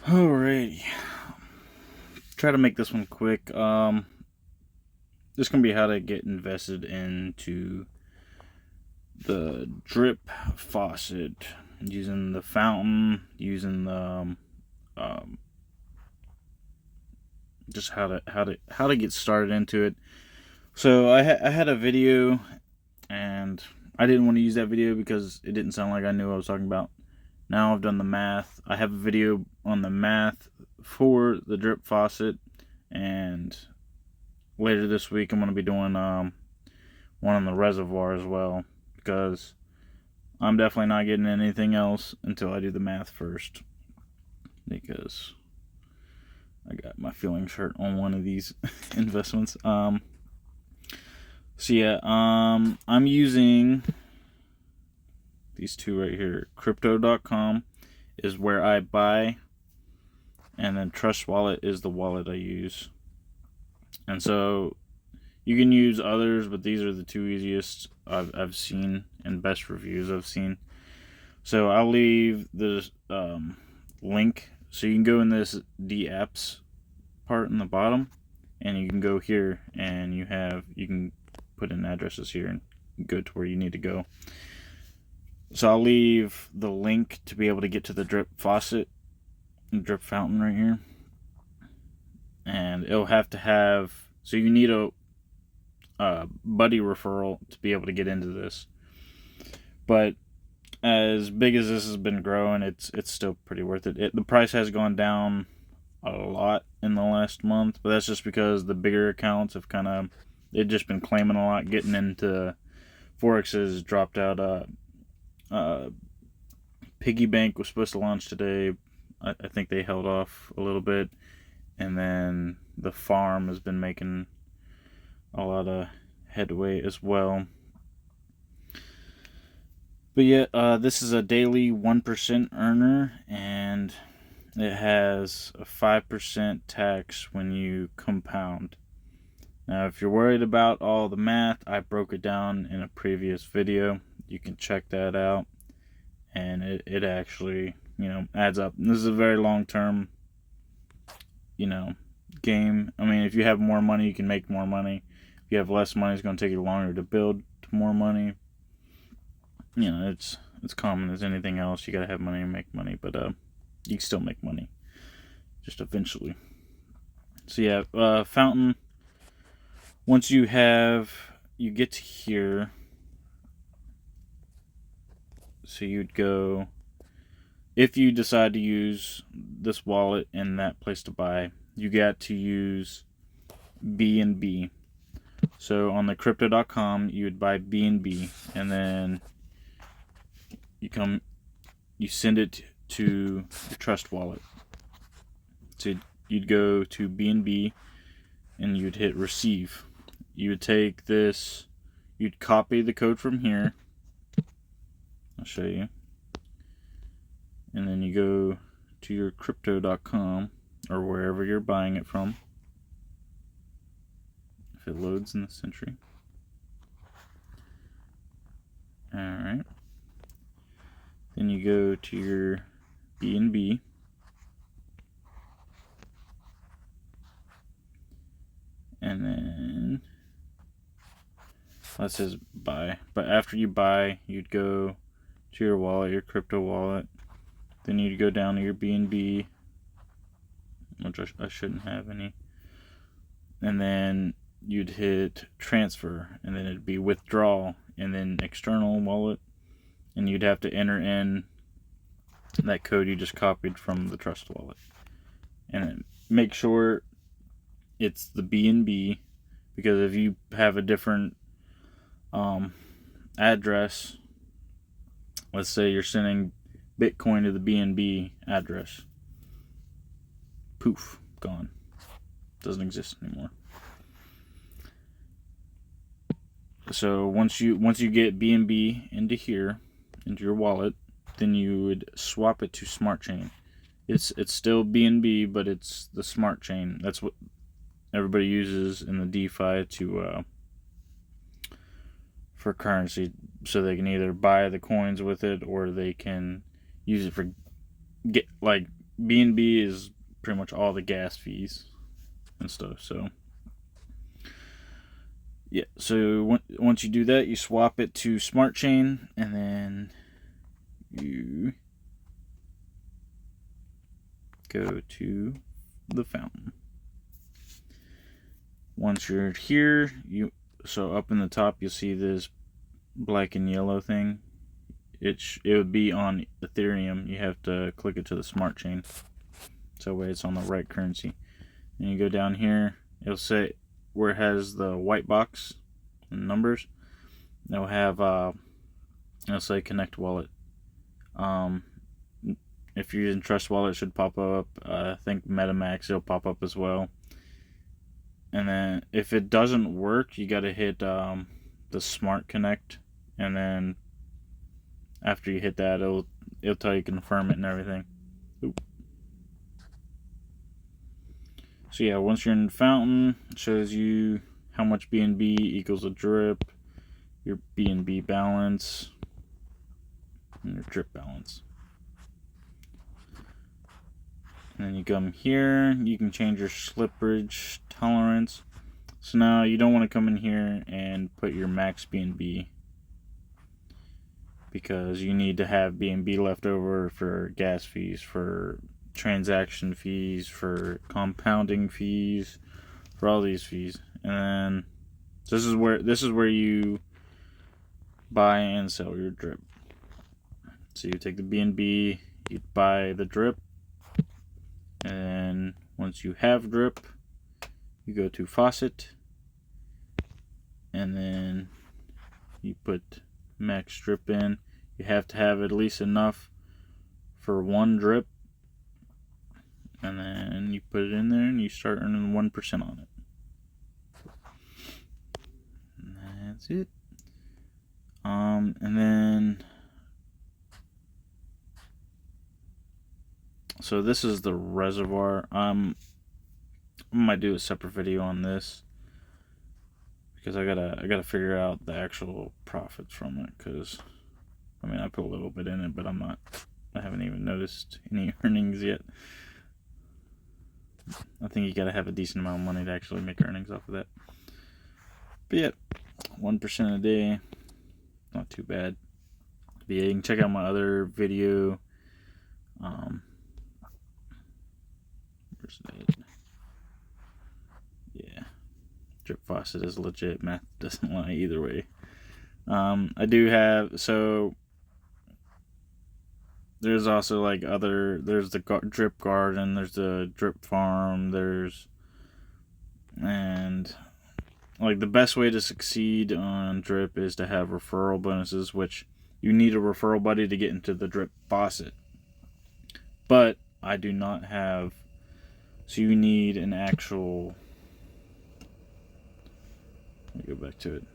Alrighty. Try to make this one quick. This is gonna be how to get invested into the drip faucet using the fountain, using the just how to get started into it. So I had a video, and I didn't want to use that video because it didn't sound like I knew what I was talking about. Now I've done the math. I have a video on the math for the drip faucet, and later this week I'm going to be doing one on the reservoir as well, because I'm definitely not getting anything else until I do the math first, because I got my feelings hurt on one of these investments. So yeah, I'm using these two right here. Crypto.com is where I buy, and then Trust Wallet is the wallet I use. And so you can use others, but these are the two easiest I've seen and best reviews I've seen. So I'll leave the link, so you can go in this D apps part in the bottom, and you can go here, and you can put in addresses here and go to where you need to go. So I'll leave the link to be able to get to the drip faucet, drip fountain right here, and it'll have to have, so you need a buddy referral to be able to get into this. But as big as this has been growing, it's still pretty worth it. The price has gone down a lot in the last month, but that's just because the bigger accounts have they've just been claiming a lot. Getting into Forex has dropped out. Piggy Bank was supposed to launch today. I think they held off a little bit, and then the farm has been making a lot of headway as well. But yeah, this is a daily 1% earner, and it has a 5% tax when you compound. Now, if you're worried about all the math, I broke it down in a previous video. You can check that out, and it actually, adds up. And this is a very long-term, game. I mean, if you have more money, you can make more money. If you have less money, it's going to take you longer to build to more money. It's common as anything else. You got to have money to make money, but you can still make money, just eventually. So yeah, fountain. Once you get to here, so you'd go, if you decide to use this wallet in that place to buy, you got to use BNB. So on the crypto.com, you would buy BNB, and then you send it to your Trust Wallet. So you'd go to BNB, and you'd hit receive. You would take this, you'd copy the code from here. I'll show you. And then you go to your crypto.com or wherever you're buying it from, if it loads in the Century. Alright. Then you go to your BNB. And then that says buy. But after you buy, you'd go to your wallet, your crypto wallet. Then you'd go down to your BNB, which I shouldn't have any. And then you'd hit transfer, and then it'd be withdrawal, and then external wallet. And you'd have to enter in that code you just copied from the Trust Wallet. And make sure it's the BNB, because if you have a different address, let's say you're sending Bitcoin to the BNB address, poof, gone. Doesn't exist anymore. So once you get BNB into here, into your wallet, then you would swap it to Smart Chain. It's still BNB, but it's the Smart Chain. That's what everybody uses in the DeFi for currency, so they can either buy the coins with it, or they can use it for B&B is pretty much all the gas fees and stuff. So yeah, so once you do that, you swap it to Smart Chain, and then you go to the fountain. Once you're here, so up in the top you'll see this black and yellow thing. It would be on Ethereum. You have to click it to the Smart Chain, so that way it's on the right currency. And you go down here, it'll say where it has the white box and numbers. It'll have it'll say Connect Wallet. If you're using Trust Wallet, it should pop up. I think MetaMask will pop up as well. And then if it doesn't work, you gotta hit the Smart Connect, and then after you hit that, it'll tell you confirm it and everything. Oop. So yeah, once you're in the fountain, it shows you how much BNB equals a drip, your BNB balance, and your drip balance. And then you come here, you can change your slippage tolerance. So now you don't want to come in here and put your max BNB, because you need to have BNB left over for gas fees, for transaction fees, for compounding fees, for all these fees. And then this is where you buy and sell your drip. So you take the BNB, you buy the drip, and once you have drip, you go to faucet, and then you put max drip in. You have to have at least enough for one drip, and then you put it in there and you start earning 1% on it. And that's it. And then so this is the reservoir. I might do a separate video on this, because I gotta figure out the actual profits from it, because I mean, I put a little bit in it, but I haven't even noticed any earnings yet. I think you gotta have a decent amount of money to actually make earnings off of that. But yeah, 1% a day, not too bad. But yeah, you can check out my other video. Where's that? Yeah, drip faucet is legit. Math doesn't lie either way. I do have, so there's also like there's the drip garden, there's the drip farm, and like the best way to succeed on drip is to have referral bonuses, which you need a referral buddy to get into the drip faucet. But I do not have, so you need an actual, let me go back to it.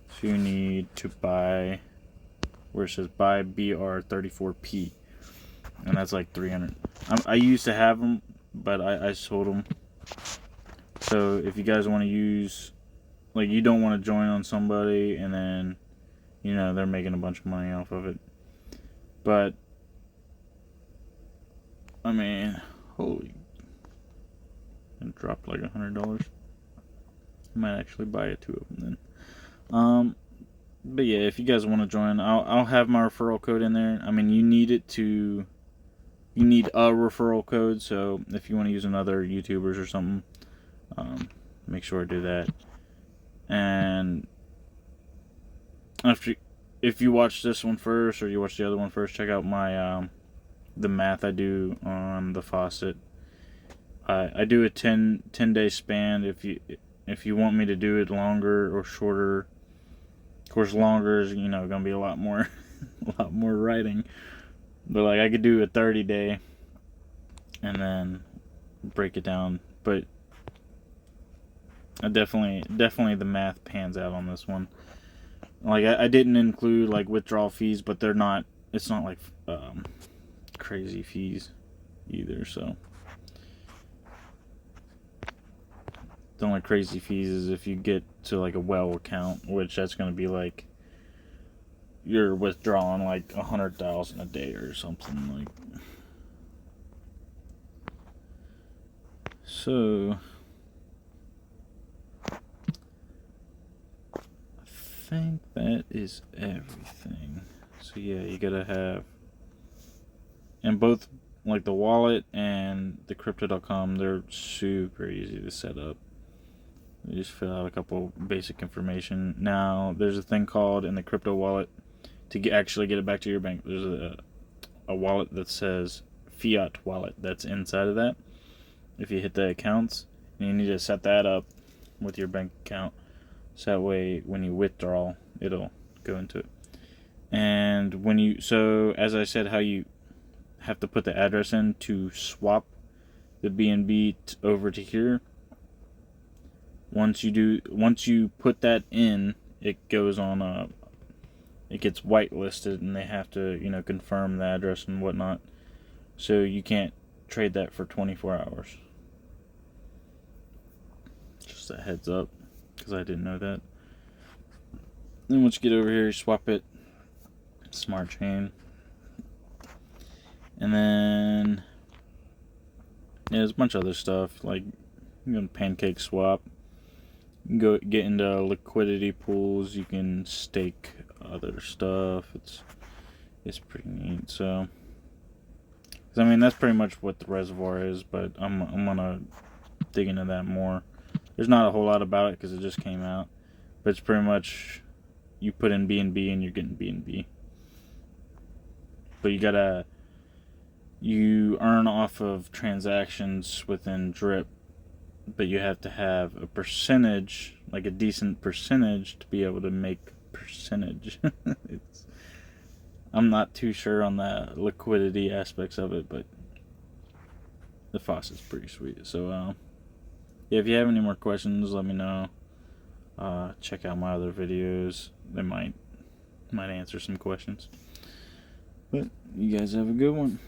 So you need to buy, where it says buy BR34P, and that's like 300. I used to have them, but I sold them. So if you guys want to use, like, you don't want to join on somebody and then, you know, they're making a bunch of money off of it. But I mean, holy, it dropped like $100. I might actually buy two of them then. But yeah, if you guys want to join, I'll have my referral code in there. I mean, you need a referral code, so if you want to use another YouTubers or something, make sure to do that. And if you watch this one first or you watch the other one first, check out my the math I do on the faucet. I do a 10-day span. If you want me to do it longer or shorter, of course longer is, you know, gonna be a lot more writing. But like, I could do a 30-day and then break it down. But I definitely the math pans out on this one. Like, I didn't include like withdrawal fees, but it's not like crazy fees either. So the only crazy fees is if you get to like a well account, which that's going to be like you're withdrawing like 100,000 a day or something. Like, So I think that is everything. So yeah, you gotta have, and both like the wallet and the crypto.com, they're super easy to set up. You just fill out a couple basic information. Now there's a thing called in the crypto wallet to actually get it back to your bank. There's a wallet that says fiat wallet that's inside of that. If you hit the accounts, and you need to set that up with your bank account, so that way when you withdraw, it'll go into it. And when you, so as I said, how you have to put the address in to swap the BNB over to here. Once you put that in, it goes on it gets whitelisted, and they have to, confirm the address and whatnot. So you can't trade that for 24 hours. Just a heads up, because I didn't know that. Then once you get over here, you swap it. Smart chain. And then there's a bunch of other stuff, like you can pancake swap. You can go get into liquidity pools. You can stake other stuff. It's pretty neat. So, I mean, that's pretty much what the reservoir is. But I'm gonna dig into that more. There's not a whole lot about it because it just came out. But it's pretty much you put in BNB and you're getting BNB. But you earn off of transactions within Drip, but you have to have a percentage, like a decent percentage, to be able to make percentage. I'm not too sure on the liquidity aspects of it, but the faucet's pretty sweet. So, yeah, if you have any more questions, let me know. Check out my other videos. They might answer some questions. But you guys have a good one.